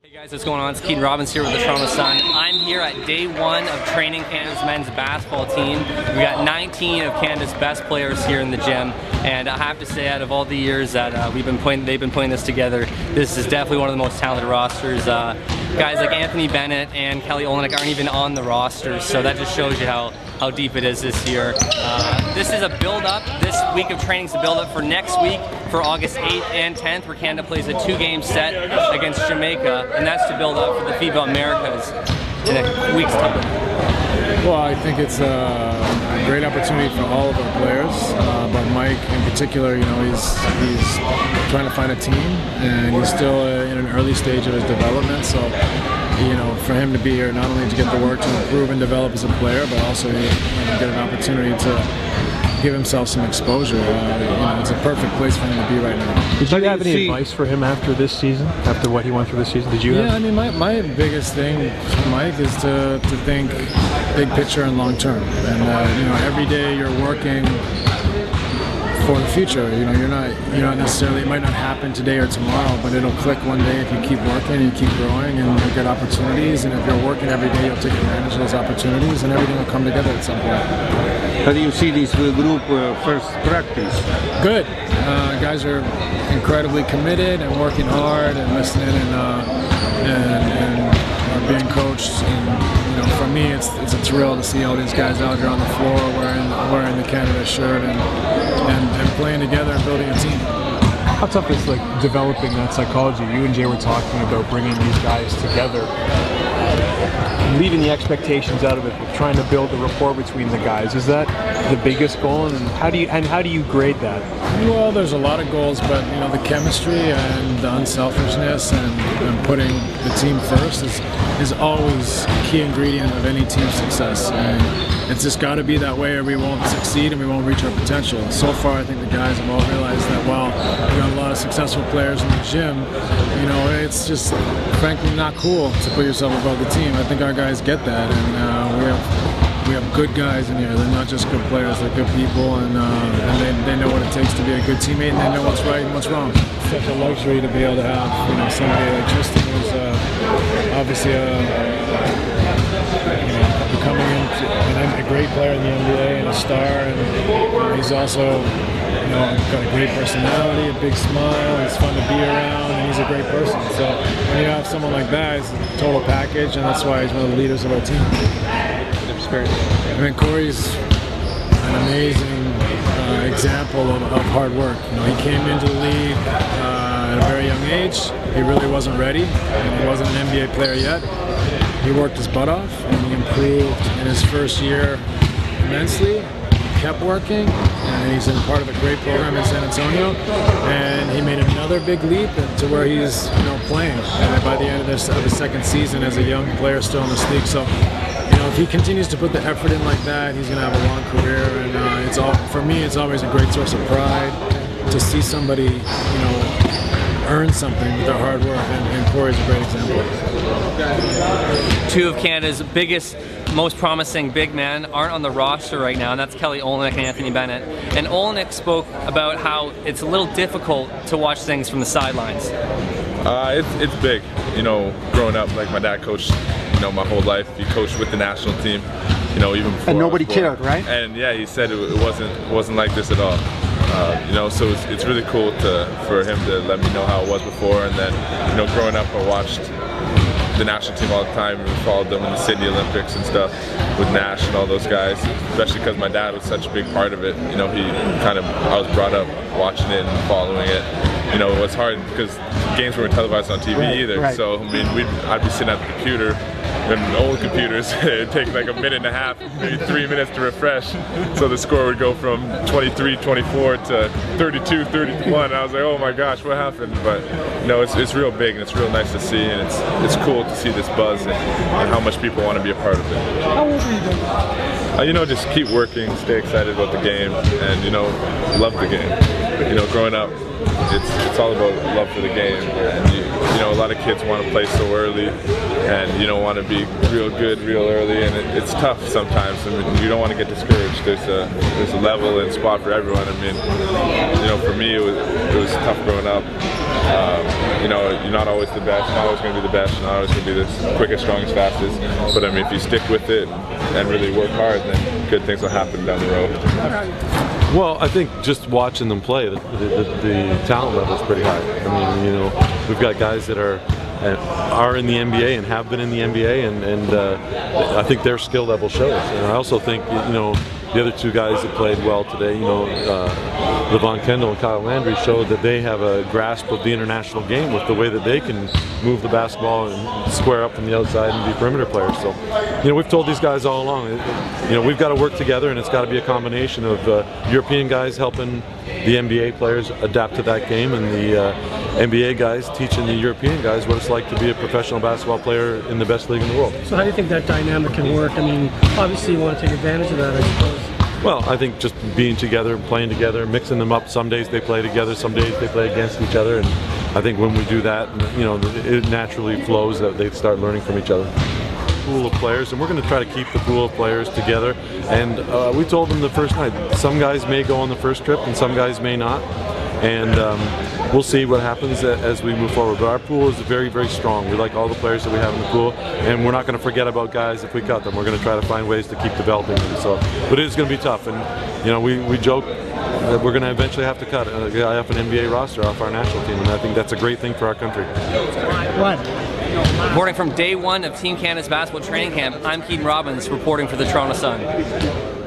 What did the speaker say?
Hey guys, what's going on? It's Keaton Robbins here with the Toronto Sun. I'm here at day one of training Canada's men's basketball team. We got 19 of Canada's best players here in the gym, and I have to say, out of all the years that they've been putting this together, this is definitely one of the most talented rosters. Guys like Anthony Bennett and Kelly Olynyk aren't even on the roster, so that just shows you how deep it is this year. This is a build-up. This week of training is a build-up for next week, for August 8th and 10th, where Canada plays a two-game set against Jamaica, and that's to build up for the FIBA Americas in a week's time. Well, I think it's a great opportunity for all of our players, but Mike in particular, you know, he's trying to find a team, and he's still in an early stage of his development. So, you know, for him to be here, not only to get the work to improve and develop as a player, but also get an opportunity to give himself some exposure. You know, it's a perfect place for him to be right now. Did you have any advice for him after this season? After what he went through this season? Did you have? Yeah, I mean, my biggest thing for Mike is to think big picture and long term. And you know, every day you're working for the future. You know, you're not necessarily, it might not happen today or tomorrow, but it'll click one day if you keep working and you keep growing, and you'll get opportunities. And if you're working every day, you'll take advantage of those opportunities, and everything will come together at some point. How do you see this group first practice? Good. Guys are incredibly committed and working hard and listening and are being coached. And you know, for me, it's a thrill to see all these guys out here on the floor wearing the Canada shirt and playing together and building a team. How tough is like developing that psychology? You and Jay were talking about bringing these guys together, leaving the expectations out of it, but trying to build a rapport between the guys. Is that the biggest goal, and how do you grade that? Well, there's a lot of goals, but you know, the chemistry and the unselfishness and putting the team first is always a key ingredient of any team success. And it's just got to be that way, or we won't succeed and we won't reach our potential. So far, I think the guys have all realized that. While we got a lot of successful players in the gym, you know, it's just frankly not cool to put yourself above the team. I think our guys get that, and we have good guys in here. They're not just good players; they're good people, and they know what it takes to be a good teammate, and they know what's right and what's wrong. It's such a luxury to be able to have, you know, somebody like Tristan, who's obviously becoming a great player in the NBA and a star, and he's also, you know, got a great personality, a big smile, he's fun to be around, and he's a great person. So when you have someone like that, it's a total package, and that's why he's one of the leaders of our team. I mean, Corey's an amazing example of hard work. You know, he came into the league at a very young age. He really wasn't ready, and he wasn't an NBA player yet. He worked his butt off, and he improved in his first year immensely. He kept working, and he's in part of a great program in San Antonio. And he made another big leap to where he's, you know, playing. And by the end of his second season as a young player still in this league. So, you know, if he continues to put the effort in like that, he's going to have a long career. And for me, it's always a great source of pride to see somebody, you know, earn something with their hard work, and Corey's a great example. Two of Canada's biggest, most promising big men aren't on the roster right now, and that's Kelly Olynyk and Anthony Bennett. And Olynyk spoke about how it's a little difficult to watch things from the sidelines. It's big, you know, growing up, like my dad coached, you know, my whole life. He coached with the national team, you know, even before. And nobody cared, right? And yeah, he said it wasn't like this at all. You know, so it's really cool for him to let me know how it was before, and then, you know, growing up, I watched the national team all the time. We followed them in the Sydney Olympics and stuff with Nash and all those guys, especially because my dad was such a big part of it. You know, I was brought up watching it and following it. You know, it was hard because games weren't televised on TV either. Right. So, I mean, I'd be sitting at the computer, and old computers, it'd take like a minute and a half, maybe 3 minutes to refresh. So the score would go from 23-24 to 32-31. I was like, oh my gosh, what happened? But you know, it's real big, and it's real nice to see, and it's cool to see this buzz and how much people want to be a part of it. How old were you then? You know, just keep working, stay excited about the game, and you know, love the game. You know, growing up, it's all about love for the game, and you know, a lot of kids want to play so early, and you don't want to be real good real early, and it's tough sometimes. I mean, you don't want to get discouraged. There's a level and spot for everyone. I mean, you know, for me it was tough growing up. You know, you're not always the best, not always going to be the best, you're not always going to be the quickest, strongest, fastest. But I mean, if you stick with it and really work hard, then good things will happen down the road. Well, I think just watching them play, the talent level is pretty high. I mean, you know, we've got guys that are in the NBA and have been in the NBA, and I think their skill level shows. And I also think, you know, the other two guys that played well today, you know, LeVon Kendall and Kyle Landry, showed that they have a grasp of the international game with the way that they can move the basketball and square up from the outside and be perimeter players. So, you know, we've told these guys all along, you know, we've got to work together, and it's got to be a combination of European guys helping the NBA players adapt to that game, and the NBA guys teaching the European guys what it's like to be a professional basketball player in the best league in the world. So how do you think that dynamic can work? I mean, obviously you want to take advantage of that, I suppose. Well, I think just being together, playing together, mixing them up. Some days they play together, some days they play against each other, and I think when we do that, you know, it naturally flows that they start learning from each other. Pool of players, and we're going to try to keep the pool of players together. And we told them the first night, some guys may go on the first trip and some guys may not, and we'll see what happens as we move forward. But our pool is very, very strong. We like all the players that we have in the pool, and we're not going to forget about guys if we cut them. We're going to try to find ways to keep developing them. So, but it is going to be tough, and you know, we joke that we're going to eventually have to cut a guy off an NBA roster off our national team, and I think that's a great thing for our country. Reporting from day one of Team Canada's basketball training camp, I'm Keaton Robbins reporting for the Toronto Sun.